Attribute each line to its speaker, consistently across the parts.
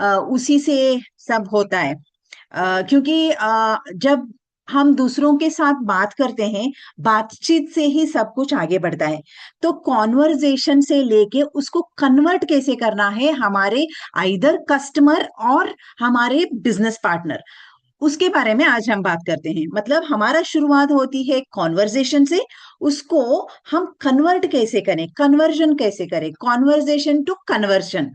Speaker 1: उसी से सब होता है। क्योंकि जब हम दूसरों के साथ बात करते हैं, बातचीत से ही सब कुछ आगे बढ़ता है। तो कॉन्वर्जेशन से लेके उसको कन्वर्ट कैसे करना है हमारे आइदर कस्टमर और हमारे बिजनेस पार्टनर, उसके बारे में आज हम बात करते हैं। मतलब हमारा शुरुआत होती है कॉन्वर्जेशन से, उसको हम कन्वर्ट कैसे करें, कन्वर्जन कैसे करें, कॉन्वर्जेशन टू कन्वर्जन।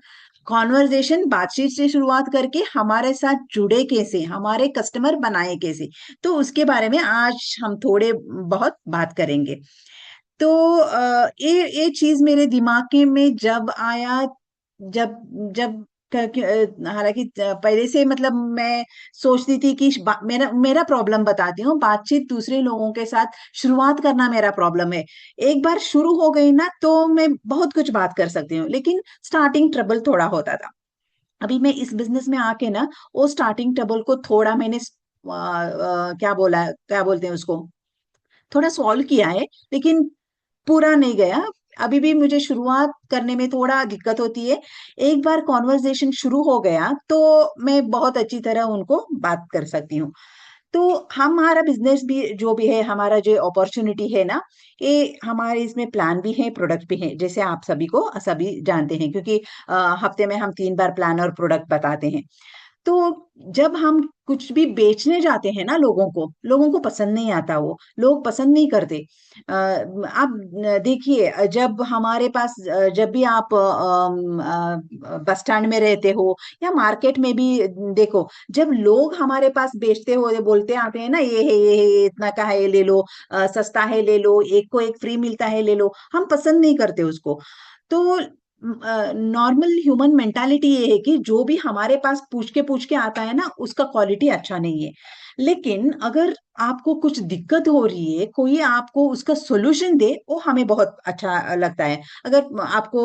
Speaker 1: कॉन्वर्जेशन बातचीत से शुरुआत करके हमारे साथ जुड़े कैसे, हमारे कस्टमर बनाए कैसे, तो उसके बारे में आज हम थोड़े बहुत बात करेंगे। तो ये चीज मेरे दिमाग के में जब आया, जब जब हालांकि पहले से मतलब मैं सोचती थी कि मेरा मेरा प्रॉब्लम बताती हूँ, बातचीत दूसरे लोगों के साथ शुरुआत करना मेरा प्रॉब्लम है। एक बार शुरू हो गई ना तो मैं बहुत कुछ बात कर सकती हूँ, लेकिन स्टार्टिंग ट्रबल थोड़ा होता था। अभी मैं इस बिजनेस में आके ना वो स्टार्टिंग ट्रबल को थोड़ा मैंने क्या बोलते हैं उसको, थोड़ा सॉल्व किया है, लेकिन पूरा नहीं गया। अभी भी मुझे शुरुआत करने में थोड़ा दिक्कत होती है। एक बार कॉन्वर्जेशन शुरू हो गया तो मैं बहुत अच्छी तरह उनको बात कर सकती हूँ। तो हमारा बिजनेस भी जो भी है, हमारा जो अपॉर्चुनिटी है ना, ये हमारे इसमें प्लान भी है, प्रोडक्ट भी है, जैसे आप सभी जानते हैं, क्योंकि हफ्ते में हम 3 बार प्लान और प्रोडक्ट बताते हैं। तो जब हम कुछ भी बेचने जाते हैं ना, लोगों को पसंद नहीं आता, वो लोग पसंद नहीं करते। आप देखिए, जब हमारे पास जब भी आप बस स्टैंड में रहते हो या मार्केट में भी देखो, जब लोग हमारे पास बेचते हो, ये बोलते आते हैं ना, ये है ये है, ये इतना का है, ये ले लो, सस्ता है ले लो, एक को एक फ्री मिलता है ले लो, हम पसंद नहीं करते उसको। तो नॉर्मल ह्यूमन मेंटालिटी ये है कि जो भी हमारे पास पूछ के आता है ना, उसका क्वालिटी अच्छा नहीं है। लेकिन अगर आपको कुछ दिक्कत हो रही है, कोई आपको उसका सोल्यूशन दे, वो हमें बहुत अच्छा लगता है। अगर आपको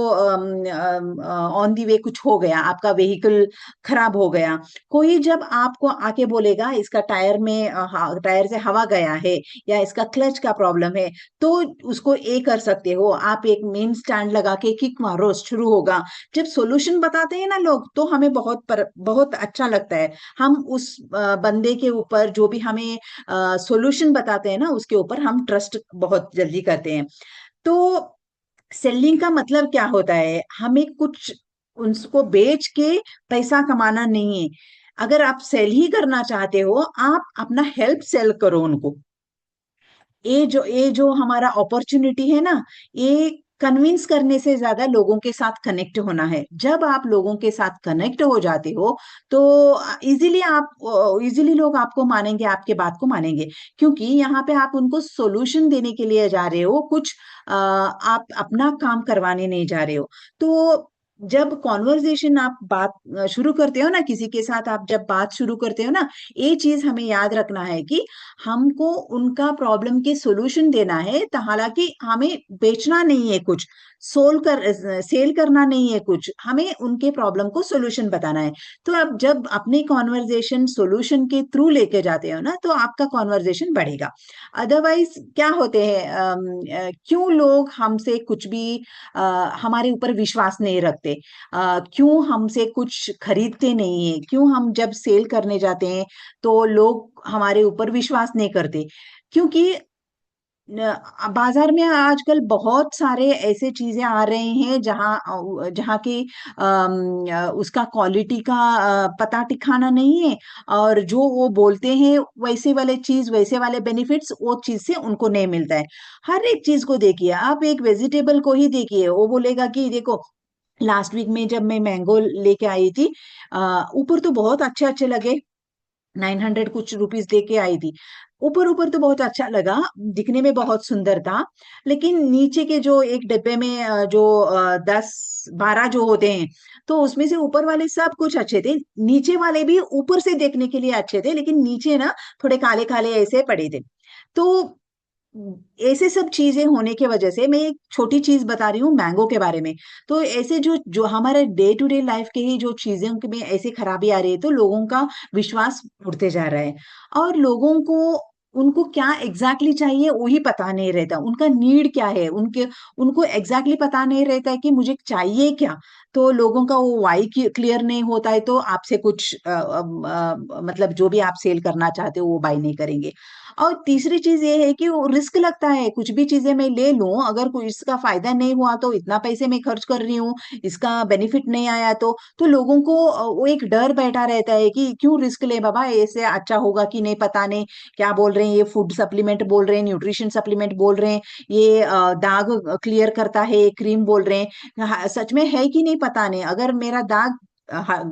Speaker 1: ऑन दी वे कुछ हो गया, आपका व्हीकल खराब हो गया, कोई जब आपको आके बोलेगा इसका टायर से हवा गया है या इसका क्लच का प्रॉब्लम है, तो उसको ये कर सकते हो आप, एक मेन स्टैंड लगा के किक मारो, शुरू होगा। जब सॉल्यूशन बताते हैं ना लोग, तो हमें बहुत अच्छा लगता है। हम उस बंदे के ऊपर जो भी हमें सॉल्यूशन बताते हैं ना, उसके ऊपर हम ट्रस्ट बहुत जल्दी करते हैं। तो सेलिंग का मतलब क्या होता है, हमें कुछ उनको बेच के पैसा कमाना नहीं है। अगर आप सेल ही करना चाहते हो, आप अपना हेल्प सेल करो उनको। ये जो हमारा अपॉर्चुनिटी है ना, ये कन्विंस करने से ज्यादा लोगों के साथ कनेक्ट होना है। जब आप लोगों के साथ कनेक्ट हो जाते हो, तो इजीली लोग आपको मानेंगे, आपके बात को मानेंगे। क्योंकि यहाँ पे आप उनको सॉल्यूशन देने के लिए जा रहे हो, कुछ आप अपना काम करवाने नहीं जा रहे हो। तो जब कॉन्वर्जेशन आप बात शुरू करते हो ना, किसी के साथ आप जब बात शुरू करते हो ना, ये चीज हमें याद रखना है कि हमको उनका प्रॉब्लम के सॉल्यूशन देना है। तो हालांकि हमें बेचना नहीं है कुछ, सेल करना नहीं है कुछ, हमें उनके प्रॉब्लम को सॉल्यूशन बताना है। तो अब जब अपनी कॉन्वर्जेशन सॉल्यूशन के थ्रू लेके जाते हो ना, तो आपका कॉन्वर्जेशन बढ़ेगा। अदरवाइज क्या होते हैं, क्यों लोग हमसे कुछ भी अ, हमारे ऊपर विश्वास नहीं रखते, क्यों हमसे कुछ खरीदते नहीं है, क्यों हम जब सेल करने जाते हैं तो लोग हमारे ऊपर विश्वास नहीं करते? क्योंकि बाजार में आजकल बहुत सारे ऐसे चीजें आ रहे हैं जहाँ की उसका क्वालिटी का पता ठिकाना नहीं है। और जो वो बोलते हैं वैसे वाले चीज, वैसे वाले बेनिफिट्स वो चीज से उनको नहीं मिलता है। हर एक चीज को देखिए, आप एक वेजिटेबल को ही देखिए, वो बोलेगा कि देखो, लास्ट वीक में जब मैं मैंगो लेके आई थी, ऊपर तो बहुत अच्छे अच्छे लगे, 900 कुछ रुपीस दे के आई थी। ऊपर ऊपर तो बहुत अच्छा लगा, दिखने में बहुत सुंदर था। लेकिन नीचे के जो एक डिब्बे में जो 10-12 जो होते हैं, तो उसमें से ऊपर वाले सब कुछ अच्छे थे, नीचे वाले भी ऊपर से देखने के लिए अच्छे थे, लेकिन नीचे ना थोड़े काले काले ऐसे पड़े थे। तो ऐसे सब चीजें होने की वजह से, मैं एक छोटी चीज बता रही हूँ मैंगो के बारे में। तो ऐसे जो जो हमारे डे टू डे लाइफ के ही जो चीजें में ऐसे खराबी आ रही है, तो लोगों का विश्वास उड़ते जा रहा है। और लोगों को उनको क्या एग्जैक्टली चाहिए वही पता नहीं रहता, उनका नीड क्या है, उनके उनको एग्जैक्टली पता नहीं रहता है कि मुझे चाहिए क्या। तो लोगों का वो वाई क्लियर नहीं होता है, तो आपसे कुछ मतलब जो भी आप सेल करना चाहते हो वो बाय नहीं करेंगे। और तीसरी चीज ये है कि वो रिस्क लगता है, कुछ भी चीजें मैं ले लूं, अगर कोई इसका फायदा नहीं हुआ तो इतना पैसे मैं खर्च कर रही हूँ, इसका बेनिफिट नहीं आया तो लोगों को वो एक डर बैठा रहता है कि क्यों रिस्क ले बाबा, ऐसे अच्छा होगा कि नहीं पता नहीं, क्या बोल रहे हैं ये, फूड सप्लीमेंट बोल रहे हैं, न्यूट्रिशन सप्लीमेंट बोल रहे हैं, ये दाग क्लियर करता है, क्रीम बोल रहे हैं, सच में है कि नहीं पता नहीं, अगर मेरा दाग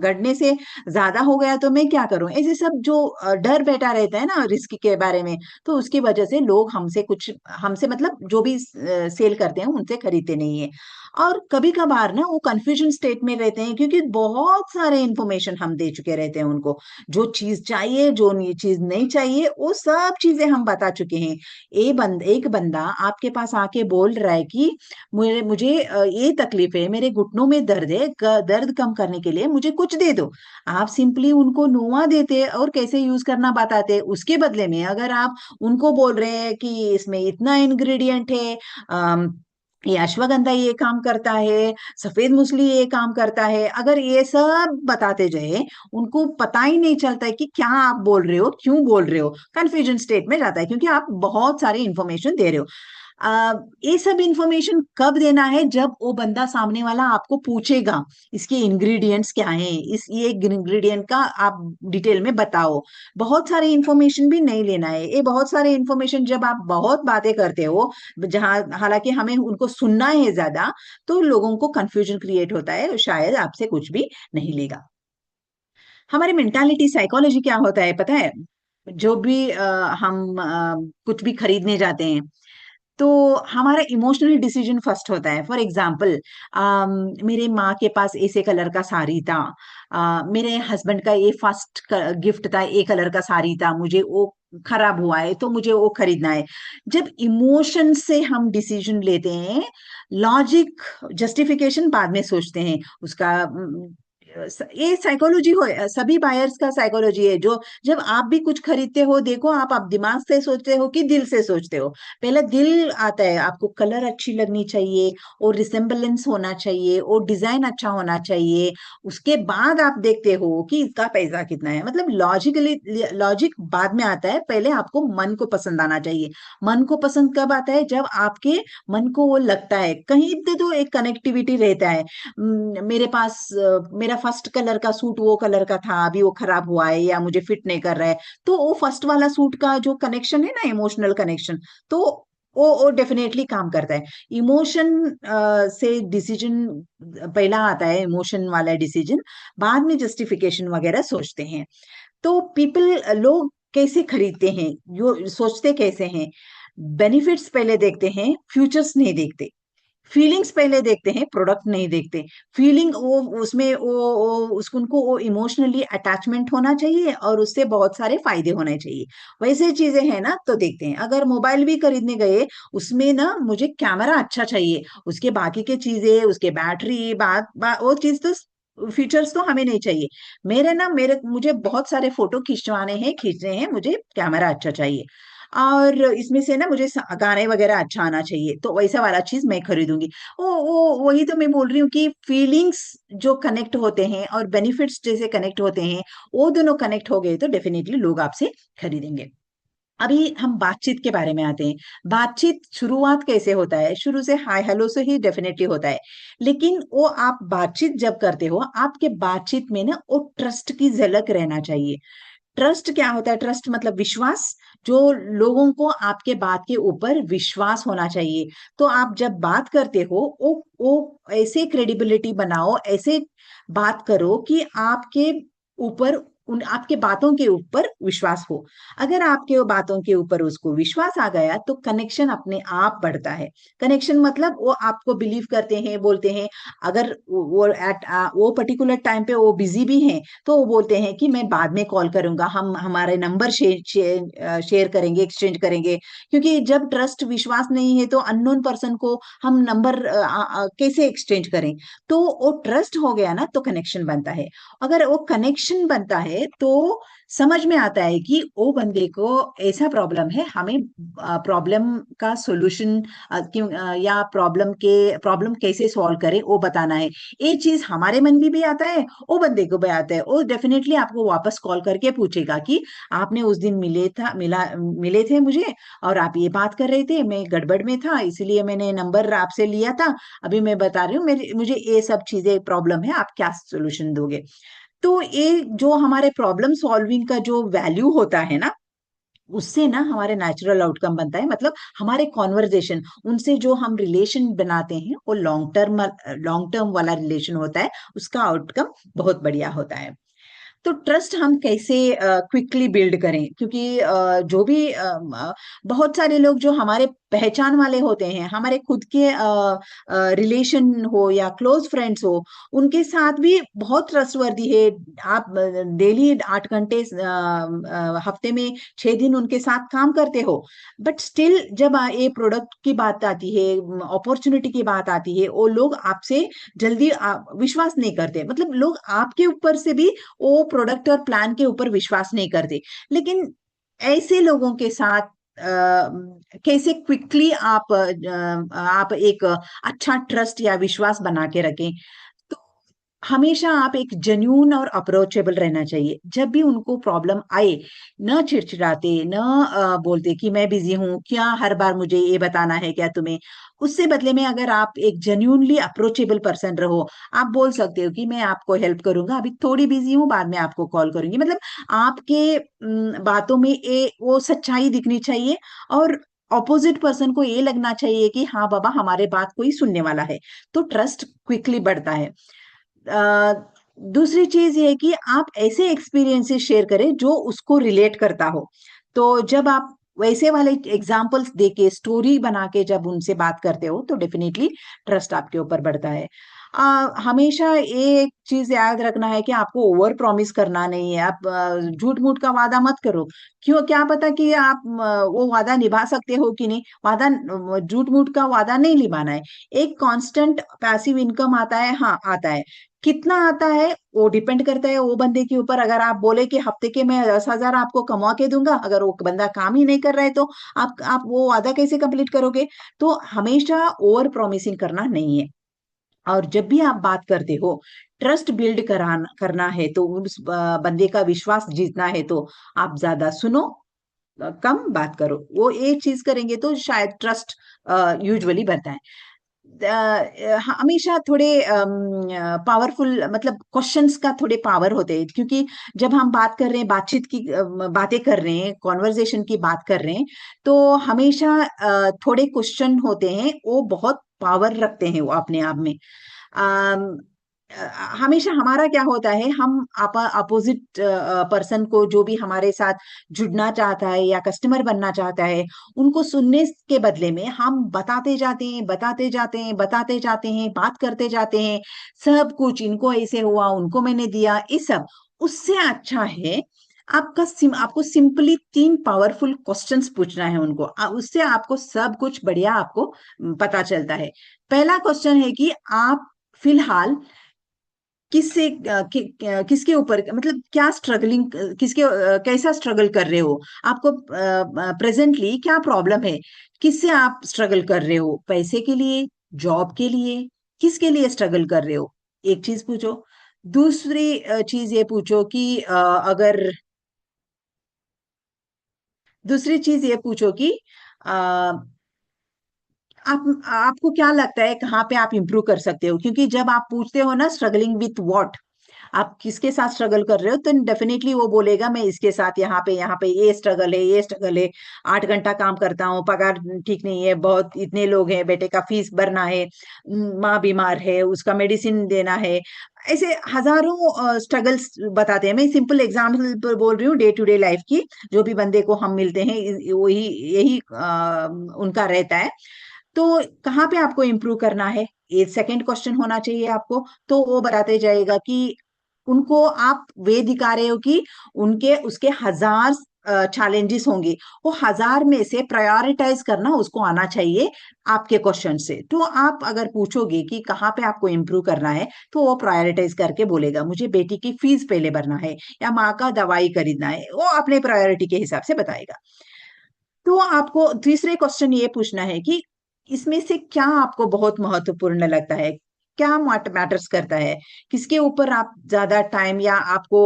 Speaker 1: गड़ने से ज्यादा हो गया तो मैं क्या करूं, ऐसे सब जो डर बैठा रहता है ना रिस्क के बारे में, तो उसकी वजह से लोग हमसे मतलब जो भी सेल करते हैं उनसे खरीदते नहीं है। और कभी कभार ना वो कंफ्यूजन स्टेट में रहते हैं, क्योंकि बहुत सारे इंफॉर्मेशन हम दे चुके रहते हैं उनको, जो चीज चाहिए जो चीज नहीं चाहिए वो सब चीजें हम बता चुके हैं। एक बंदा आपके पास आके बोल रहा है कि मुझे मुझे ये तकलीफ है, मेरे घुटनों में दर्द है, दर्द कम करने के लिए मुझे कुछ दे दो। आप सिंपली उनको नुआ देते और कैसे यूज करना बताते, उसके बदले में अगर आप उनको बोल रहे हैं कि इसमें इतना इंग्रेडिएंट है, ये अश्वगंधा ये काम करता है, सफेद मूसली ये काम करता है, अगर ये सब बताते जाए, उनको पता ही नहीं चलता है कि क्या आप बोल रहे हो, क्यों बोल रहे हो, कंफ्यूजन स्टेट में जाता है, क्योंकि आप बहुत सारी इंफॉर्मेशन दे रहे हो। ये सब इंफॉर्मेशन कब देना है, जब वो बंदा सामने वाला आपको पूछेगा इसके इंग्रेडिएंट्स क्या हैं, इस ये इंग्रेडिएंट का आप डिटेल में बताओ। बहुत सारी इंफॉर्मेशन भी नहीं लेना है, ये बहुत सारे इंफॉर्मेशन जब आप बहुत बातें करते हो, जहां हालांकि हमें उनको सुनना है ज्यादा, तो लोगों को कंफ्यूजन क्रिएट होता है, शायद आपसे कुछ भी नहीं लेगा। हमारी मेंटालिटी साइकोलॉजी क्या होता है पता है, जो भी हम कुछ भी खरीदने जाते हैं, तो हमारा इमोशनल डिसीजन फर्स्ट होता है। फॉर एग्जाम्पल, मेरे माँ के पास ऐसे कलर का साड़ी था, मेरे हस्बैंड का ये फर्स्ट गिफ्ट था, ए कलर का साड़ी था, मुझे वो खराब हुआ है तो मुझे वो खरीदना है। जब इमोशन से हम डिसीजन लेते हैं, लॉजिक जस्टिफिकेशन बाद में सोचते हैं उसका, ये साइकोलॉजी हो, सभी बायर्स का साइकोलॉजी है। जो जब आप भी कुछ खरीदते हो, देखो आप दिमाग से सोचते हो कि दिल से सोचते हो। पहले दिल आता है, आपको कलर अच्छी लगनी चाहिए, और रिसेम्बलेंस होना चाहिए, और डिजाइन अच्छा होना चाहिए, उसके बाद आप देखते हो कि इसका पैसा कितना है। मतलब लॉजिकली, लॉजिक बाद में आता है, पहले आपको मन को पसंद आना चाहिए। मन को पसंद कब आता है, जब आपके मन को वो लगता है, कहीं पे तो एक कनेक्टिविटी रहता है। मेरे पास मेरा फर्स्ट कलर का सूट वो कलर का था, अभी वो खराब हुआ है या मुझे फिट नहीं कर रहा है, तो वो फर्स्ट वाला सूट का जो कनेक्शन है ना, इमोशनल कनेक्शन, तो वो डेफिनेटली काम करता है। इमोशन से डिसीजन पहला आता है, इमोशन वाला डिसीजन, बाद में जस्टिफिकेशन वगैरह सोचते हैं। तो लोग कैसे खरीदते हैं, जो सोचते कैसे हैं, बेनिफिट्स पहले देखते हैं, फ्यूचर्स नहीं देखते। फीलिंग्स पहले देखते हैं, प्रोडक्ट नहीं देखते। फीलिंग वो उसमें वो उसको उनको वो इमोशनली अटैचमेंट होना चाहिए, और उससे बहुत सारे फायदे होने चाहिए। वैसे चीजें हैं ना तो देखते हैं। अगर मोबाइल भी खरीदने गए, उसमें ना मुझे कैमरा अच्छा चाहिए, उसके बाकी के चीजें, उसके बैटरी वो चीज तो, फीचर्स तो हमें नहीं चाहिए। मेरे मुझे बहुत सारे फोटो खींचने हैं, मुझे कैमरा अच्छा चाहिए, और इसमें से ना मुझे गाने वगैरह अच्छा आना चाहिए, तो वैसा वाला चीज मैं खरीदूंगी। वो वही तो मैं बोल रही हूँ कि फीलिंग्स जो कनेक्ट होते हैं और बेनिफिट्स जैसे कनेक्ट होते हैं, वो दोनों कनेक्ट हो गए तो डेफिनेटली लोग आपसे खरीदेंगे। अभी हम बातचीत के बारे में आते हैं। बातचीत शुरुआत कैसे होता है, शुरू से हाय हेलो से ही डेफिनेटली होता है, लेकिन वो आप बातचीत जब करते हो, आपके बातचीत में ना वो ट्रस्ट की झलक रहना चाहिए। ट्रस्ट क्या होता है, ट्रस्ट मतलब विश्वास। जो लोगों को आपके बात के ऊपर विश्वास होना चाहिए। तो आप जब बात करते हो, वो ऐसे क्रेडिबिलिटी बनाओ, ऐसे बात करो कि आपके ऊपर, उन आपके बातों के ऊपर विश्वास हो। अगर आपके वो बातों के ऊपर उसको विश्वास आ गया, तो कनेक्शन अपने आप बढ़ता है। कनेक्शन मतलब वो आपको बिलीव करते हैं, बोलते हैं। अगर वो पर्टिकुलर टाइम पे वो बिजी भी हैं, तो वो बोलते हैं कि मैं बाद में कॉल करूंगा, हम हमारे नंबर शेयर करेंगे, एक्सचेंज करेंगे। क्योंकि जब ट्रस्ट विश्वास नहीं है, तो अननोन पर्सन को हम नंबर कैसे एक्सचेंज करें। तो वो ट्रस्ट हो गया ना, तो कनेक्शन बनता है। अगर वो कनेक्शन बनता है, है तो समझ में आता है कि वो बंदे को ऐसा प्रॉब्लम है, हमें प्रॉब्लम का सॉल्यूशन क्यों या प्रॉब्लम कैसे सॉल्व करें वो बताना है। ये चीज हमारे मन में भी आता है, वो बंदे को भी आता है। वो डेफिनेटली आपको वापस कॉल करके पूछेगा कि आपने उस दिन मिले थे मुझे, और आप ये बात कर रहे थे, मैं गड़बड़ में था इसलिए मैंने नंबर आपसे लिया था, अभी मैं बता रही हूँ मेरे मुझे ये सब चीजें प्रॉब्लम है, आप क्या सोल्यूशन दोगे। तो ये जो हमारे प्रॉब्लम सॉल्विंग का जो वैल्यू होता है ना, उससे ना हमारे नेचुरल आउटकम बनता है। मतलब हमारे कॉन्वर्जेशन, उनसे जो हम रिलेशन बनाते हैं वो लॉन्ग टर्म वाला रिलेशन होता है, उसका आउटकम बहुत बढ़िया होता है। तो ट्रस्ट हम कैसे क्विकली बिल्ड करें, क्योंकि जो भी बहुत सारे लोग जो हमारे पहचान वाले होते हैं, हमारे खुद के रिलेशन हो या क्लोज फ्रेंड्स हो, उनके साथ भी बहुत ट्रस्टवर्दी है। आप डेली 8 घंटे हफ्ते में 6 दिन उनके साथ काम करते हो, बट स्टिल जब ये प्रोडक्ट की बात आती है, अपॉर्चुनिटी की बात आती है, वो लोग आपसे जल्दी विश्वास नहीं करते। मतलब लोग आपके ऊपर से भी वो प्रोडक्ट और प्लान के ऊपर विश्वास नहीं करते। लेकिन ऐसे लोगों के साथ कैसे क्विकली आप एक अच्छा ट्रस्ट या विश्वास बना के रखें। तो हमेशा आप एक जेन्यून और अप्रोचेबल रहना चाहिए। जब भी उनको प्रॉब्लम आए, न चिड़चिड़ाते, न बोलते कि मैं बिजी हूं, क्या हर बार मुझे ये बताना है क्या तुम्हें। उससे बदले में अगर आप एक जेन्यूनली अप्रोचेबल पर्सन रहो, आप बोल सकते हो कि मैं आपको हेल्प करूंगा, अभी थोड़ी बिजी हूँ, बाद में आपको कॉल करूंगी। मतलब आपके बातों में वो सच्चाई दिखनी चाहिए, और ऑपोजिट पर्सन को ये लगना चाहिए कि हाँ बाबा, हमारे बात कोई सुनने वाला है। तो ट्रस्ट क्विकली बढ़ता है। अ, दूसरी चीज ये है कि आप ऐसे एक्सपीरियंसेस शेयर करें जो उसको रिलेट करता हो। तो जब आप वैसे वाले एग्जाम्पल्स देके, स्टोरी बना के जब उनसे बात करते हो, तो डेफिनेटली ट्रस्ट आपके ऊपर बढ़ता है। हमेशा ये एक चीज याद रखना है कि आपको ओवर प्रॉमिस करना नहीं है। आप झूठ मूठ का वादा मत करो। क्यों, क्या पता कि आप वो वादा निभा सकते हो कि नहीं। झूठ मूठ का वादा नहीं निभाना है। एक कांस्टेंट पैसिव इनकम आता है, हाँ आता है। कितना आता है वो डिपेंड करता है वो बंदे के ऊपर। अगर आप बोले कि हफ्ते के मैं 10,000 आपको कमा के दूंगा, अगर वो बंदा काम ही नहीं कर रहा है तो आप वो वादा कैसे कंप्लीट करोगे। तो हमेशा ओवर प्रॉमिसिंग करना नहीं है। और जब भी आप बात करते हो, ट्रस्ट बिल्ड करना है, तो उस बंदे का विश्वास जीतना है, तो आप ज्यादा सुनो, कम बात करो। वो एक चीज करेंगे तो शायद ट्रस्ट यूजुअली बढ़ता है। हमेशा थोड़े पावरफुल, मतलब क्वेश्चंस का थोड़े पावर होते हैं, क्योंकि जब हम बात कर रहे हैं, बातचीत की बातें कर रहे हैं, कॉन्वर्जेशन की बात कर रहे हैं, तो हमेशा थोड़े क्वेश्चन होते हैं, वो बहुत पावर रखते हैं वो अपने आप में। अम, अ, हमेशा हमारा क्या होता है, हम अपोजिट पर्सन को, जो भी हमारे साथ जुड़ना चाहता है या कस्टमर बनना चाहता है, उनको सुनने के बदले में हम बताते जाते हैं, बताते जाते हैं, बताते जाते हैं, बात करते जाते हैं। सब कुछ इनको ऐसे हुआ, उनको मैंने दिया, ये सब। उससे अच्छा है आपको सिंपली 3 पावरफुल क्वेश्चंस पूछना है उनको। उससे आपको सब कुछ बढ़िया आपको पता चलता है। पहला क्वेश्चन है कि आप फिलहाल किससे किसके ऊपर, मतलब क्या स्ट्रगलिंग, कैसा स्ट्रगल कर रहे हो। आपको प्रेजेंटली क्या प्रॉब्लम है, किससे आप स्ट्रगल कर रहे हो, पैसे के लिए, जॉब के लिए, किसके लिए स्ट्रगल कर रहे हो। एक चीज पूछो। दूसरी चीज ये पूछो कि अगर दूसरी चीज ये पूछो कि आपको क्या लगता है कहाँ पे आप इंप्रूव कर सकते हो। क्योंकि जब आप पूछते हो ना, स्ट्रगलिंग विथ व्हाट, आप किसके साथ स्ट्रगल कर रहे हो, तो डेफिनेटली वो बोलेगा मैं इसके साथ यहाँ पे ये स्ट्रगल है, ये स्ट्रगल है। 8 घंटा काम करता हूँ, पगार ठीक नहीं है, बहुत इतने लोग हैं, बेटे का फीस भरना है, माँ बीमार है, उसका मेडिसिन देना है। ऐसे हजारों स्ट्रगल्स बताते हैं। मैं सिंपल एग्जाम्पल पर बोल रही हूँ, डे टू डे लाइफ की। जो भी बंदे को हम मिलते हैं, वही यही उनका रहता है। तो कहाँ पे आपको इम्प्रूव करना है, ये सेकंड क्वेश्चन होना चाहिए आपको। तो वो बताते जाएगा कि उनको आप वे दिखा रहे हो कि उनके उसके हजार चैलेंजेस होंगे, वो हजार में से प्रायोरिटाइज करना उसको आना चाहिए आपके क्वेश्चन से। तो आप अगर पूछोगे कि कहाँ पे आपको इम्प्रूव करना है, तो वो प्रायोरिटाइज करके बोलेगा मुझे बेटी की फीस पहले भरना है या माँ का दवाई खरीदना है, वो अपने प्रायोरिटी के हिसाब से बताएगा। तो आपको तीसरे क्वेश्चन ये पूछना है कि इसमें से क्या आपको बहुत महत्वपूर्ण लगता है, क्या मैटर्स करता है, किसके ऊपर आप ज्यादा टाइम या आपको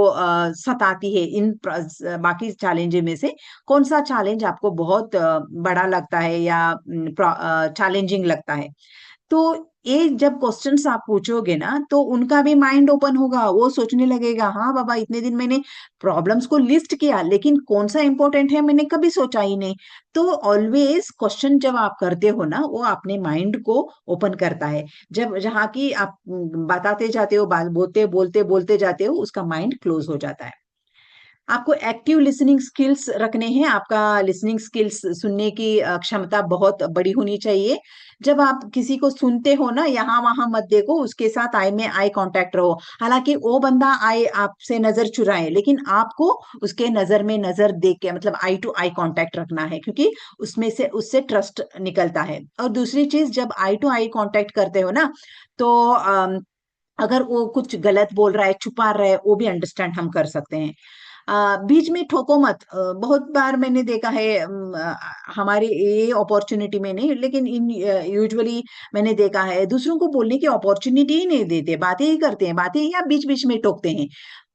Speaker 1: सताती है इन बाकी चैलेंजेस में से कौन सा चैलेंज आपको बहुत बड़ा लगता है या चैलेंजिंग लगता है। तो ये जब क्वेश्चंस आप पूछोगे ना, तो उनका भी माइंड ओपन होगा, वो सोचने लगेगा हाँ बाबा इतने दिन मैंने प्रॉब्लम्स को लिस्ट किया लेकिन कौन सा इंपॉर्टेंट है मैंने कभी सोचा ही नहीं। तो ऑलवेज क्वेश्चन जब आप करते हो ना, वो अपने माइंड को ओपन करता है। जब जहाँ की आप बताते जाते हो, बात बोलते बोलते बोलते जाते हो, उसका माइंड क्लोज हो जाता है। आपको एक्टिव लिसनिंग स्किल्स रखने हैं, आपका लिसनिंग स्किल्स सुनने की क्षमता बहुत बड़ी होनी चाहिए। जब आप किसी को सुनते हो ना, यहाँ वहां मत देखो, उसके साथ आई में आई कांटेक्ट रहो। हालांकि वो बंदा आई आपसे नजर चुराए, लेकिन आपको उसके नजर में नजर देख के मतलब आई टू आई कांटेक्ट रखना है, क्योंकि उसमें से उससे ट्रस्ट निकलता है। और दूसरी चीज, जब आई टू आई कांटेक्ट करते हो ना, तो अगर वो कुछ गलत बोल रहा है, छुपा रहा है, वो भी अंडरस्टैंड हम कर सकते हैं। बीच में ठोको मत। बहुत बार मैंने देखा है, हमारी ये अपॉर्चुनिटी में नहीं लेकिन इन यूजुअली मैंने देखा है दूसरों को बोलने की अपॉर्चुनिटी ही नहीं देते, बातें ही करते हैं, बातें या बीच बीच में टोकते हैं।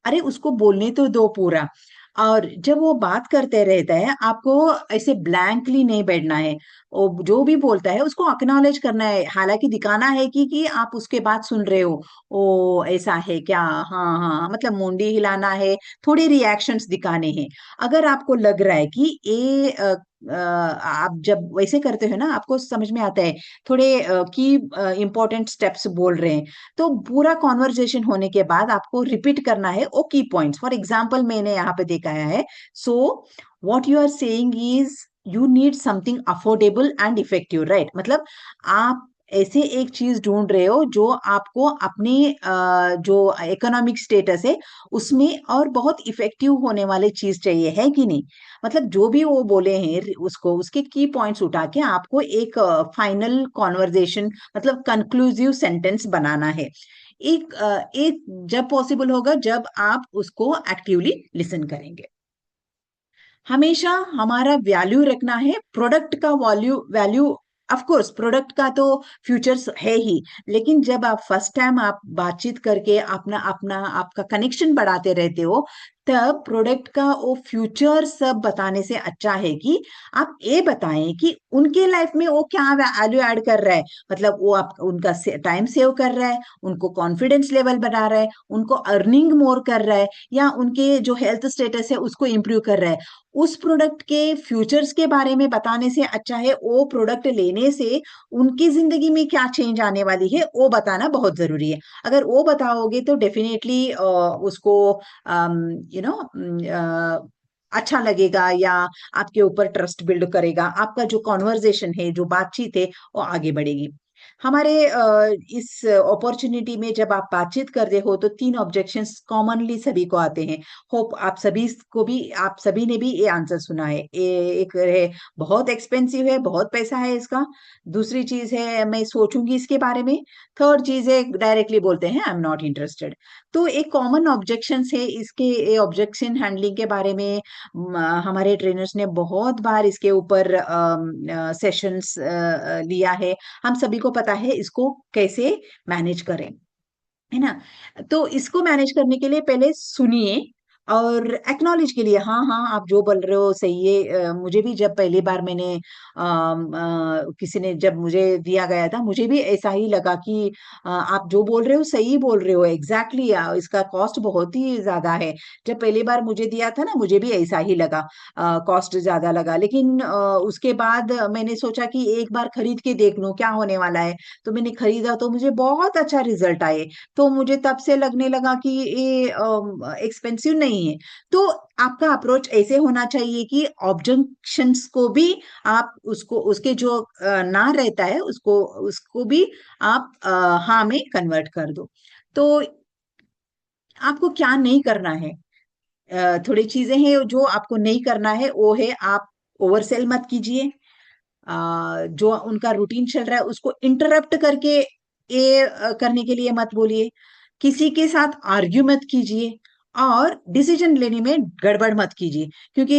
Speaker 1: अरे उसको बोलने तो दो पूरा। और जब वो बात करते रहता है, आपको ऐसे ब्लैंकली नहीं बैठना है। वो जो भी बोलता है उसको अक्नॉलेज करना है, हालांकि दिखाना है कि आप उसके बात सुन रहे हो। ओ ऐसा है क्या, हाँ हाँ, मतलब मुंडी हिलाना है, थोड़े रिएक्शंस दिखाने हैं। अगर आपको लग रहा है कि ये आप जब वैसे करते हो ना, आपको समझ में आता है थोड़े की इंपॉर्टेंट स्टेप्स बोल रहे हैं, तो पूरा कॉन्वर्जेशन होने के बाद आपको रिपीट करना है वो की पॉइंट्स। फॉर एग्जाम्पल मैंने यहाँ पे देखा है, so what you are saying is you need something affordable and effective, right. मतलब आप ऐसे एक चीज ढूंढ रहे हो जो आपको अपने जो इकोनॉमिक स्टेटस है उसमें और बहुत इफेक्टिव होने वाली चीज चाहिए, है कि नहीं। मतलब जो भी वो बोले हैं उसको उसके की पॉइंट्स उठा के आपको एक फाइनल कॉन्वर्जेशन मतलब कंक्लूसिव सेंटेंस बनाना है। एक जब पॉसिबल होगा जब आप उसको एक्टिवली लिसन करेंगे। हमेशा हमारा वैल्यू रखना है, प्रोडक्ट का value value of course product का तो फ्यूचर्स है ही, लेकिन जब आप फर्स्ट टाइम आप बातचीत करके अपना अपना आपका कनेक्शन बढ़ाते रहते हो, तब प्रोडक्ट का वो फ्यूचर सब बताने से अच्छा है कि आप ये बताएं कि उनके लाइफ में वो क्या वैल्यू ऐड कर रहा है। मतलब वो आप उनका टाइम सेव कर रहा है, उनको कॉन्फिडेंस लेवल बढ़ा रहा है, उनको अर्निंग मोर कर रहा है, या उनके जो हेल्थ स्टेटस है उसको इम्प्रूव कर रहा है। उस प्रोडक्ट के फ्यूचर्स के बारे में बताने से अच्छा है वो प्रोडक्ट लेने से उनकी जिंदगी में क्या चेंज आने वाली है वो बताना बहुत जरूरी है। अगर वो बताओगे तो डेफिनेटली उसको यू नो अच्छा लगेगा, या आपके ऊपर ट्रस्ट बिल्ड करेगा, आपका जो कॉन्वर्जेशन है जो बातचीत है वो आगे बढ़ेगी। हमारे इस अपॉर्चुनिटी में जब आप बातचीत करते हो तो तीन ऑब्जेक्शंस कॉमनली सभी को आते हैं। होप आप सभी ने भी ये आंसर सुना है। एक है बहुत एक्सपेंसिव है, बहुत पैसा है इसका। दूसरी चीज है मैं सोचूंगी इसके बारे में। थर्ड चीज है डायरेक्टली बोलते हैं आई एम नॉट इंटरेस्टेड। तो एक कॉमन ऑब्जेक्शन है इसके ऑब्जेक्शन हैंडलिंग के बारे में हमारे ट्रेनर्स ने बहुत बार इसके ऊपर सेशंस लिया है। हम सभी को पता है इसको कैसे मैनेज करें, है ना। तो इसको मैनेज करने के लिए पहले सुनिए और एक्नॉलेज के लिए हाँ हाँ आप जो बोल रहे हो सही है। मुझे भी जब पहली बार मैंने किसी ने जब मुझे दिया गया था, मुझे भी ऐसा ही लगा कि आप जो बोल रहे हो सही बोल रहे हो एग्जैक्टली इसका कॉस्ट बहुत ही ज्यादा है। जब पहली बार मुझे दिया था ना, मुझे भी ऐसा ही लगा, कॉस्ट ज्यादा लगा, लेकिन उसके बाद मैंने सोचा कि एक बार खरीद के देख लूं क्या होने वाला है। तो मैंने खरीदा तो मुझे बहुत अच्छा रिजल्ट आए। तो मुझे तब से लगने लगा कि ये एक्सपेंसिव नहीं है। तो आपका अप्रोच ऐसे होना चाहिए कि ऑब्जेक्शंस को भी आप उसको उसके जो ना रहता है उसको उसको भी आप हाँ में कन्वर्ट कर दो। तो आपको क्या नहीं करना है। थोड़ी चीजें हैं जो आपको नहीं करना है, वो है आप ओवरसेल मत कीजिए। जो उनका रूटीन चल रहा है उसको इंटरप्ट करके ये करने के लिए मत बोलिए। किसी के साथ आर्ग्यू मत कीजिए, और डिसीजन लेने में गड़बड़ मत कीजिए, क्योंकि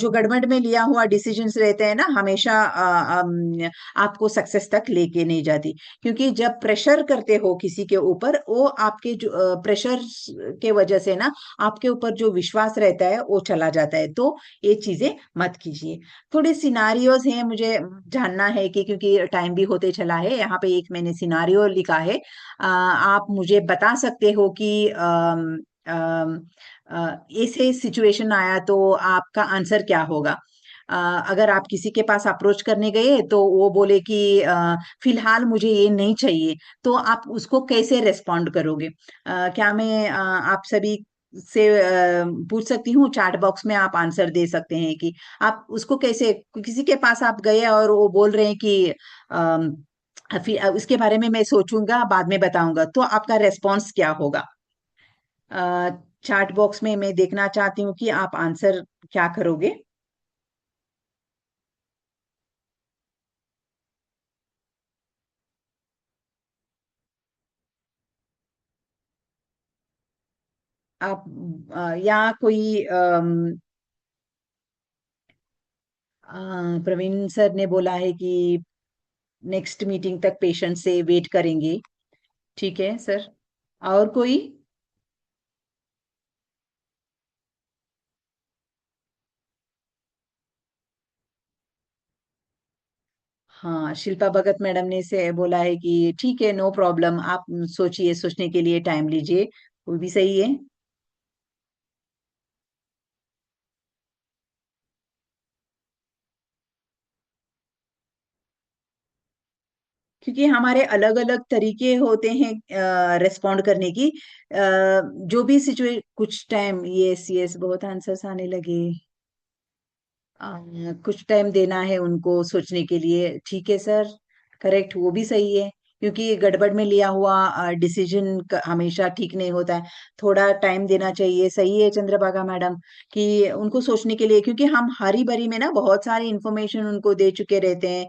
Speaker 1: जो गड़बड़ में लिया हुआ डिसीजंस रहते हैं ना, हमेशा आपको सक्सेस तक लेके नहीं जाती। क्योंकि जब प्रेशर करते हो किसी के ऊपर, वो आपके जो प्रेशर के वजह से ना आपके ऊपर जो विश्वास रहता है वो चला जाता है। तो ये चीजें मत कीजिए। थोड़े सिनारियोज हैं, मुझे जानना है कि क्योंकि टाइम भी होते चला है, यहाँ पे एक मैंने सिनारियो लिखा है। आप मुझे बता सकते हो कि अम, ऐसे सिचुएशन आया तो आपका आंसर क्या होगा। अ, अगर आप किसी के पास अप्रोच करने गए तो वो बोले कि फिलहाल मुझे ये नहीं चाहिए, तो आप उसको कैसे रेस्पॉन्ड करोगे। क्या मैं आप सभी से पूछ सकती हूँ, चैट बॉक्स में आप आंसर दे सकते हैं कि आप उसको कैसे, किसी के पास आप गए और वो बोल रहे हैं कि अम, फिर उसके बारे में मैं सोचूंगा, बाद में बताऊंगा, तो आपका रेस्पॉन्स क्या होगा। चैट बॉक्स में मैं देखना चाहती हूँ कि आप आंसर क्या करोगे। आप या कोई प्रवीण सर ने बोला है कि नेक्स्ट मीटिंग तक पेशेंट से वेट करेंगे। ठीक है सर। और कोई। हाँ, शिल्पा भगत मैडम ने से बोला है कि ठीक है, नो प्रॉब्लम, आप सोचिए, सोचने के लिए टाइम लीजिए। वो भी सही है। क्योंकि हमारे अलग अलग तरीके होते हैं रेस्पॉन्ड करने की। जो भी सिचुएशन, कुछ टाइम, यस यस, बहुत आंसर्स आने लगे। कुछ टाइम देना है उनको सोचने के लिए। ठीक है सर। करेक्ट, वो भी सही है। क्योंकि गड़बड़ में लिया हुआ डिसीजन हमेशा ठीक नहीं होता है। थोड़ा टाइम देना चाहिए। सही है चंद्रभागा मैडम, कि उनको सोचने के लिए, क्योंकि हम हरी बरी में ना बहुत सारी इंफॉर्मेशन उनको दे चुके रहते हैं।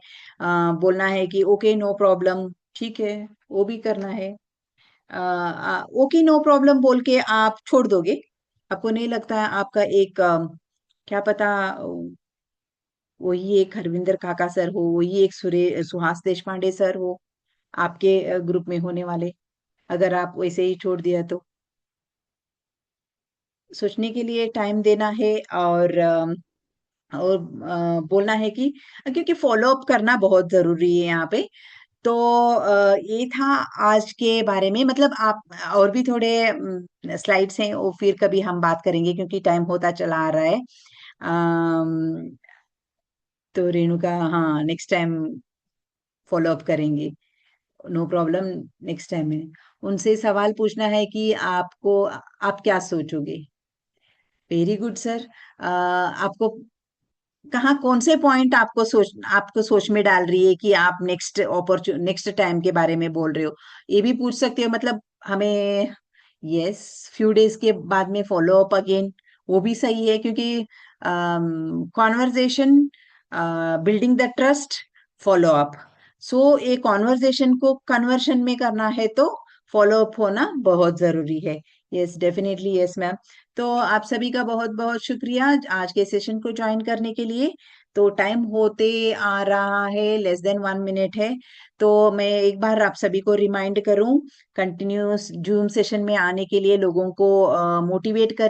Speaker 1: बोलना है कि ओके नो प्रॉब्लम, ठीक है, वो भी करना है। ओके नो प्रॉब्लम बोल के आप छोड़ दोगे। आपको नहीं लगता है आपका एक क्या पता, वही एक हरविंदर काका सर हो, वही एक सुहास देश पांडे सर हो आपके ग्रुप में होने वाले, अगर आप वैसे ही छोड़ दिया तो। सोचने के लिए टाइम देना है, और बोलना है कि क्योंकि फॉलो अप करना बहुत जरूरी है यहाँ पे। तो ये था आज के बारे में। मतलब आप और भी थोड़े स्लाइड्स हैं, वो फिर कभी हम बात करेंगे, क्योंकि टाइम होता चला आ रहा है। अम, तो रेणुका, हाँ, नेक्स्ट टाइम फॉलो अप करेंगे। No problem. नेक्स्ट टाइम में उनसे सवाल पूछना है कि आपको, आप क्या सोचोगे। Very good sir. आपको कहाँ, कौन से पॉइंट आपको सोच में डाल रही है कि आप नेक्स्ट टाइम के बारे में बोल रहे हो। ये भी पूछ सकते हो, मतलब हमें। यस, फ्यू डेज के बाद में फॉलो अप अगेन, वो भी सही है, क्योंकि conversation, building the trust, follow up. So ये कॉन्वर्जेशन को कन्वर्शन में करना है, तो फॉलो अप होना बहुत जरूरी है। Yes, definitely, yes ma'am. तो आप सभी का बहुत बहुत शुक्रिया आज के सेशन को ज्वाइन करने के लिए। तो टाइम होते आ रहा है, लेस देन 1 मिनट है। तो मैं एक बार आप सभी को रिमाइंड करूं, कंटिन्यूस जूम सेशन में आने के लिए लोगों को मोटिवेट करें।